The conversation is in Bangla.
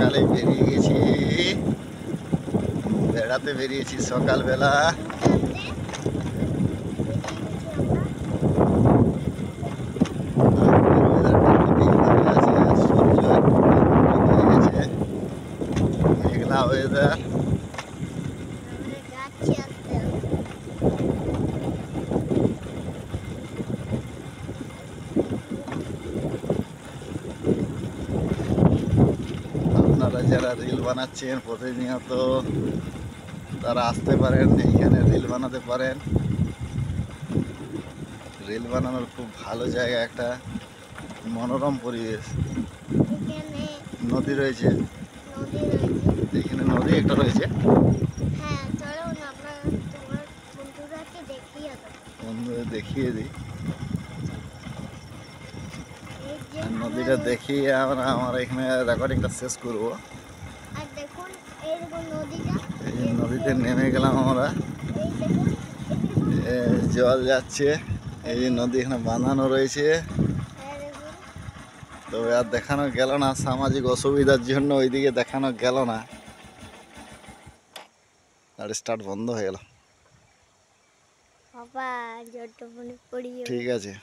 সকালে বেরিয়ে গেছি, বেড়াতে বেরিয়েছি সকালবেলা। মেঘলা ওয়েদার। আপনারা যারা রিল বানাচ্ছেন প্রতিনিয়ত, তারা আসতে পারেন, এইখানে রিল বানাতে পারেন। রিল বানানোর খুব ভালো জায়গা, একটা মনোরম পরিবেশ। নদী রয়েছে, এখানে নদী একটা রয়েছে। বন্ধুদের দেখিয়ে দিই, নদীটা দেখিয়ে আমরা এখানে রেকর্ডিংটা শেষ করবো। এই নদীতে নেমে গেলাম আমরা, জল যাচ্ছে। এই যে নদী এখানে বাঁধানো রয়েছে, তবে আর দেখানো গেল না, সামাজিক অসুবিধার জন্য ওইদিকে দেখানো গেল না। আর স্টার্ট বন্ধ হয়ে গেল। ঠিক আছে।